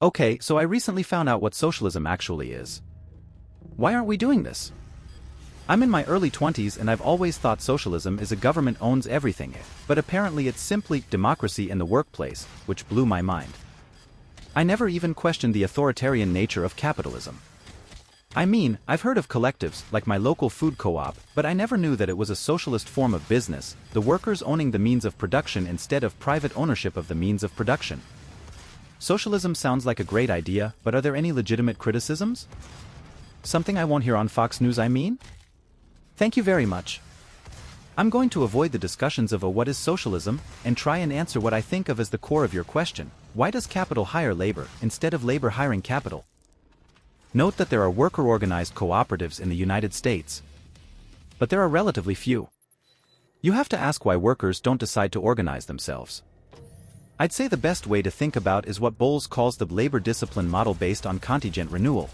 Okay, so I recently found out what socialism actually is. Why aren't we doing this? I'm in my early 20s and I've always thought socialism is a government owns everything, but apparently it's simply democracy in the workplace, which blew my mind. I never even questioned the authoritarian nature of capitalism. I mean, I've heard of collectives, like my local food co-op, but I never knew that it was a socialist form of business, the workers owning the means of production instead of private ownership of the means of production. Socialism sounds like a great idea, but are there any legitimate criticisms? Something I won't hear on Fox News, I mean? Thank you very much. I'm going to avoid the discussions of what is socialism, and try and answer what I think of as the core of your question: why does capital hire labor, instead of labor hiring capital? Note that there are worker-organized cooperatives in the United States. But there are relatively few. You have to ask why workers don't decide to organize themselves. I'd say the best way to think about is what Bowles calls the labor discipline model based on contingent renewal.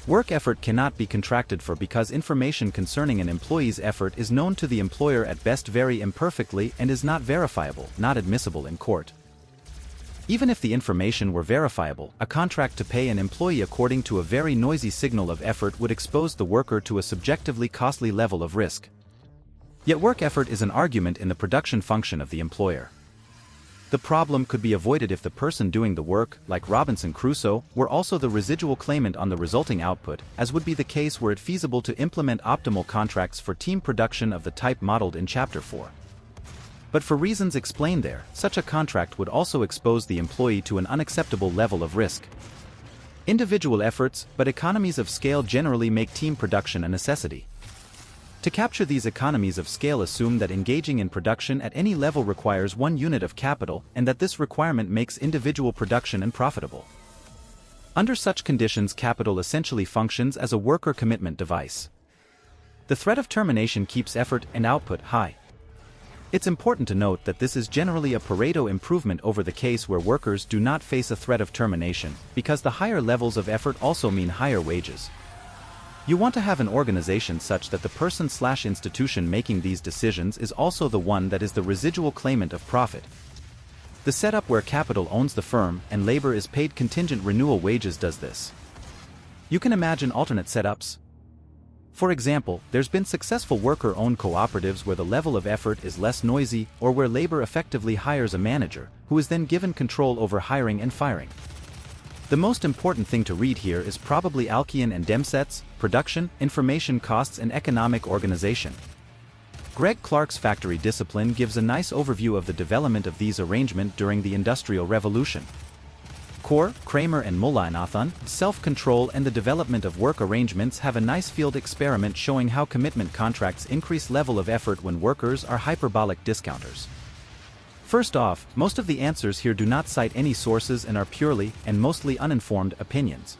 Work effort cannot be contracted for because information concerning an employee's effort is known to the employer at best very imperfectly and is not verifiable, not admissible in court. Even if the information were verifiable, a contract to pay an employee according to a very noisy signal of effort would expose the worker to a subjectively costly level of risk. Yet work effort is an argument in the production function of the employer. The problem could be avoided if the person doing the work, like Robinson Crusoe, were also the residual claimant on the resulting output, as would be the case were it feasible to implement optimal contracts for team production of the type modeled in Chapter 4. But for reasons explained there, such a contract would also expose the employee to an unacceptable level of risk. Individual efforts, but economies of scale generally make team production a necessity. To capture these economies of scale, assume that engaging in production at any level requires one unit of capital and that this requirement makes individual production unprofitable. Under such conditions, capital essentially functions as a worker commitment device. The threat of termination keeps effort and output high. It's important to note that this is generally a Pareto improvement over the case where workers do not face a threat of termination, because the higher levels of effort also mean higher wages. You want to have an organization such that the person/institution making these decisions is also the one that is the residual claimant of profit. The setup where capital owns the firm and labor is paid contingent renewal wages does this. You can imagine alternate setups. For example, there's been successful worker-owned cooperatives where the level of effort is less noisy, or where labor effectively hires a manager, who is then given control over hiring and firing. The most important thing to read here is probably Alkian and Demsetz, Production, Information Costs and Economic Organization. Greg Clark's Factory Discipline gives a nice overview of the development of these arrangements during the Industrial Revolution. Core, Kramer and Mullainathan, Self-Control and the Development of Work Arrangements have a nice field experiment showing how commitment contracts increase level of effort when workers are hyperbolic discounters. First off, most of the answers here do not cite any sources and are purely, and mostly uninformed, opinions.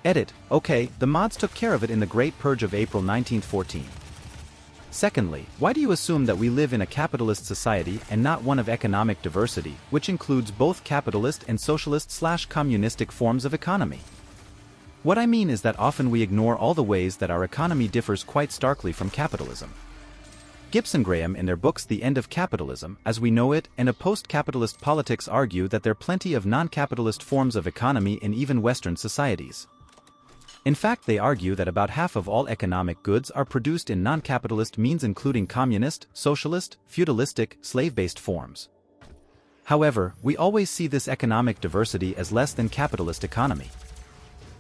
Edit: okay, the mods took care of it in the Great Purge of April 1914. Secondly, why do you assume that we live in a capitalist society and not one of economic diversity, which includes both capitalist and socialist/communistic forms of economy? What I mean is that often we ignore all the ways that our economy differs quite starkly from capitalism. Gibson Graham in their books The End of Capitalism, As We Know It, and A Post-Capitalist Politics argue that there are plenty of non-capitalist forms of economy in even Western societies. In fact, they argue that about half of all economic goods are produced in non-capitalist means, including communist, socialist, feudalistic, slave-based forms. However, we always see this economic diversity as less than capitalist economy.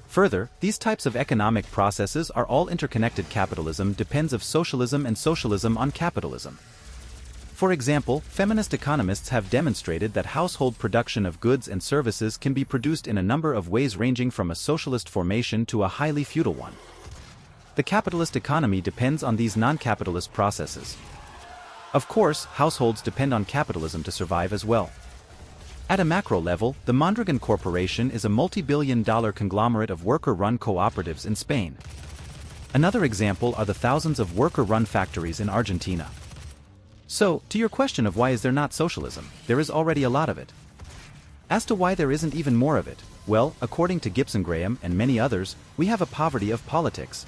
Further, these types of economic processes are all interconnected. Capitalism depends on socialism and socialism on capitalism. For example, feminist economists have demonstrated that household production of goods and services can be produced in a number of ways ranging from a socialist formation to a highly feudal one. The capitalist economy depends on these non-capitalist processes. Of course, households depend on capitalism to survive as well. At a macro level, the Mondragon Corporation is a multi-billion-dollar conglomerate of worker-run cooperatives in Spain. Another example are the thousands of worker-run factories in Argentina. So, to your question of why is there not socialism, there is already a lot of it. As to why there isn't even more of it, well, according to Gibson Graham and many others, we have a poverty of politics.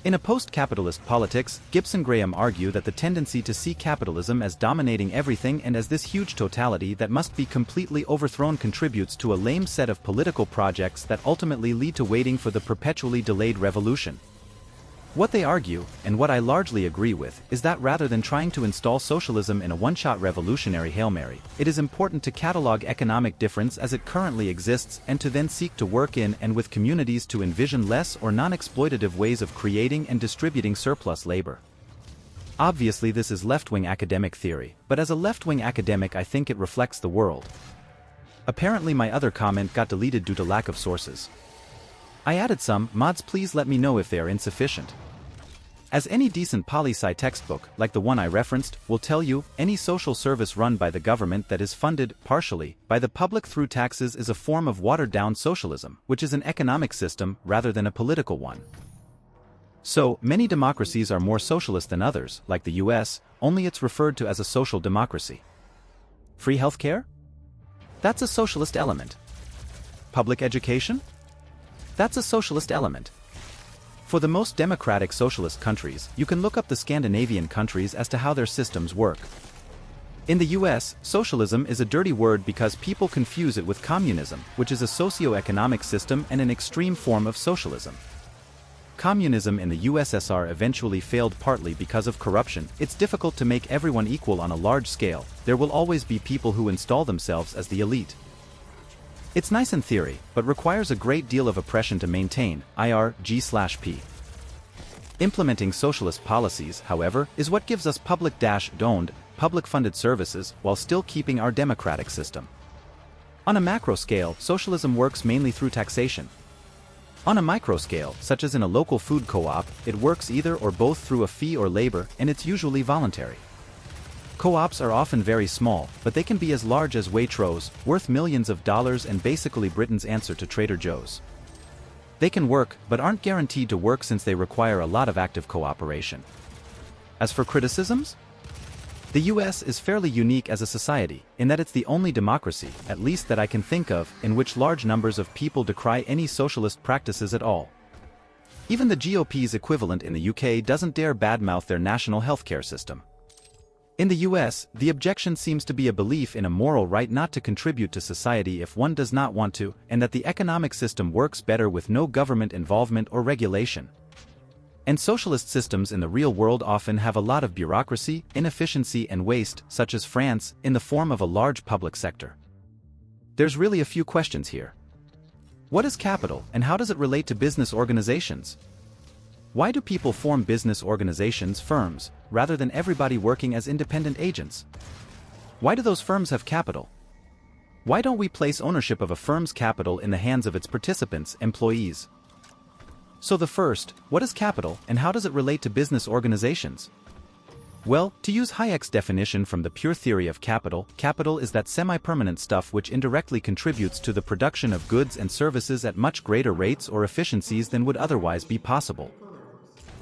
In a post-capitalist politics, Gibson Graham argue that the tendency to see capitalism as dominating everything and as this huge totality that must be completely overthrown contributes to a lame set of political projects that ultimately lead to waiting for the perpetually delayed revolution. What they argue, and what I largely agree with, is that rather than trying to install socialism in a one-shot revolutionary Hail Mary, it is important to catalog economic difference as it currently exists and to then seek to work in and with communities to envision less or non-exploitative ways of creating and distributing surplus labor. Obviously this is left-wing academic theory, but as a left-wing academic I think it reflects the world. Apparently my other comment got deleted due to lack of sources. I added some. Mods, please let me know if they are insufficient. As any decent poli-sci textbook, like the one I referenced, will tell you, any social service run by the government that is funded, partially, by the public through taxes is a form of watered-down socialism, which is an economic system rather than a political one. So, many democracies are more socialist than others, like the US, only it's referred to as a social democracy. Free healthcare? That's a socialist element. Public education? That's a socialist element. For the most democratic socialist countries, you can look up the Scandinavian countries as to how their systems work. In the US, socialism is a dirty word because people confuse it with communism, which is a socio-economic system and an extreme form of socialism. Communism in the USSR eventually failed partly because of corruption. It's difficult to make everyone equal on a large scale. There will always be people who install themselves as the elite. It's nice in theory, but requires a great deal of oppression to maintain, IRG/P. Implementing socialist policies, however, is what gives us public-owned, public-funded services while still keeping our democratic system. On a macro scale, socialism works mainly through taxation. On a micro scale, such as in a local food co-op, it works either or both through a fee or labor, and it's usually voluntary. Co-ops are often very small, but they can be as large as Waitrose, worth millions of dollars and basically Britain's answer to Trader Joe's. They can work, but aren't guaranteed to work since they require a lot of active cooperation. As for criticisms? The US is fairly unique as a society, in that it's the only democracy, at least that I can think of, in which large numbers of people decry any socialist practices at all. Even the GOP's equivalent in the UK doesn't dare badmouth their national healthcare system. In the US, the objection seems to be a belief in a moral right not to contribute to society if one does not want to, and that the economic system works better with no government involvement or regulation. And socialist systems in the real world often have a lot of bureaucracy, inefficiency and waste, such as France, in the form of a large public sector. There's really a few questions here. What is capital, and how does it relate to business organizations? Why do people form business organizations, firms, rather than everybody working as independent agents? Why do those firms have capital? Why don't we place ownership of a firm's capital in the hands of its participants, employees? So the first, what is capital, and how does it relate to business organizations? Well, to use Hayek's definition from the pure theory of capital, capital is that semi-permanent stuff which indirectly contributes to the production of goods and services at much greater rates or efficiencies than would otherwise be possible.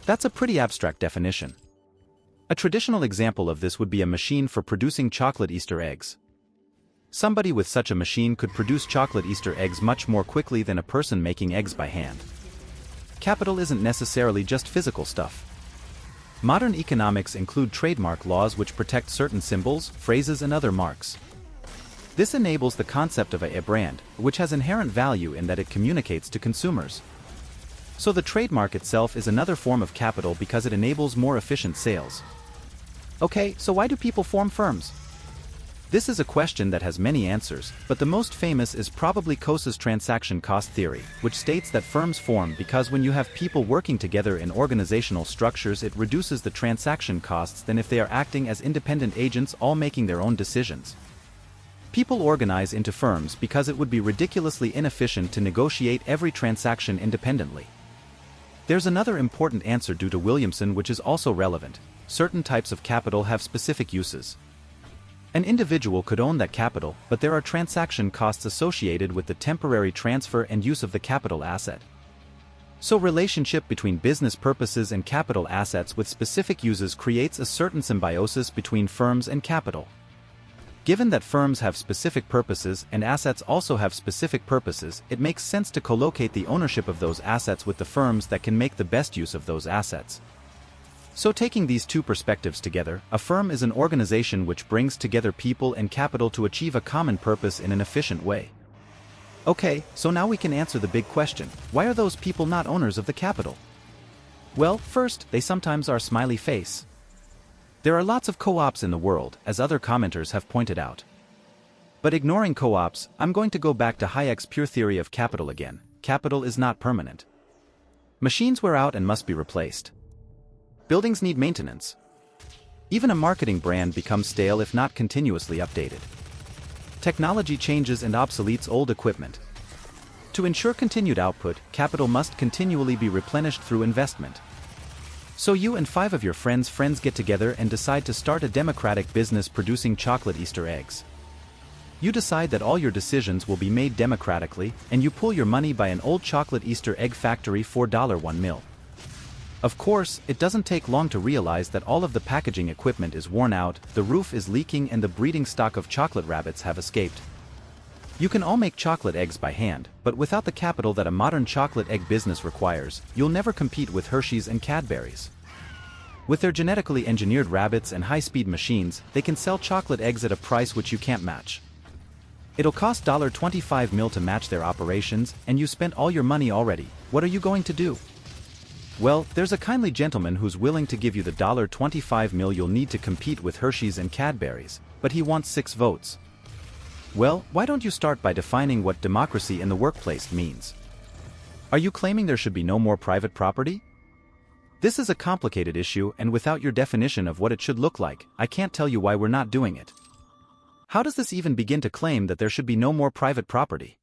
That's a pretty abstract definition. A traditional example of this would be a machine for producing chocolate Easter eggs. Somebody with such a machine could produce chocolate Easter eggs much more quickly than a person making eggs by hand. Capital isn't necessarily just physical stuff. Modern economics include trademark laws which protect certain symbols, phrases and other marks. This enables the concept of a brand, which has inherent value in that it communicates to consumers. So the trademark itself is another form of capital because it enables more efficient sales. Okay, so why do people form firms? This is a question that has many answers, but the most famous is probably Coase's transaction cost theory, which states that firms form because when you have people working together in organizational structures it reduces the transaction costs than if they are acting as independent agents all making their own decisions. People organize into firms because it would be ridiculously inefficient to negotiate every transaction independently. There's another important answer due to Williamson which is also relevant. Certain types of capital have specific uses. An individual could own that capital, but there are transaction costs associated with the temporary transfer and use of the capital asset. So relationship between business purposes and capital assets with specific uses creates a certain symbiosis between firms and capital. Given that firms have specific purposes and assets also have specific purposes, it makes sense to co-locate the ownership of those assets with the firms that can make the best use of those assets. So taking these two perspectives together, a firm is an organization which brings together people and capital to achieve a common purpose in an efficient way. Okay, so now we can answer the big question: why are those people not owners of the capital? Well, first, they sometimes are smiley face. There are lots of co-ops in the world, as other commenters have pointed out. But ignoring co-ops, I'm going to go back to Hayek's pure theory of capital again. Capital is not permanent. Machines wear out and must be replaced. Buildings need maintenance. Even a marketing brand becomes stale if not continuously updated. Technology changes and obsoletes old equipment. To ensure continued output, capital must continually be replenished through investment. So you and 5 of your friends get together and decide to start a democratic business producing chocolate Easter eggs. You decide that all your decisions will be made democratically, and you pull your money by an old chocolate Easter egg factory for $1 mil. Of course, it doesn't take long to realize that all of the packaging equipment is worn out, the roof is leaking, and the breeding stock of chocolate rabbits have escaped. You can all make chocolate eggs by hand, but without the capital that a modern chocolate egg business requires, you'll never compete with Hershey's and Cadbury's. With their genetically engineered rabbits and high-speed machines, they can sell chocolate eggs at a price which you can't match. It'll cost $25 mil to match their operations, and you spent all your money already. What are you going to do? Well, there's a kindly gentleman who's willing to give you the $25 mil you'll need to compete with Hershey's and Cadbury's, but he wants 6 votes. Well, why don't you start by defining what democracy in the workplace means? Are you claiming there should be no more private property? This is a complicated issue, and without your definition of what it should look like, I can't tell you why we're not doing it. How does this even begin to claim that there should be no more private property?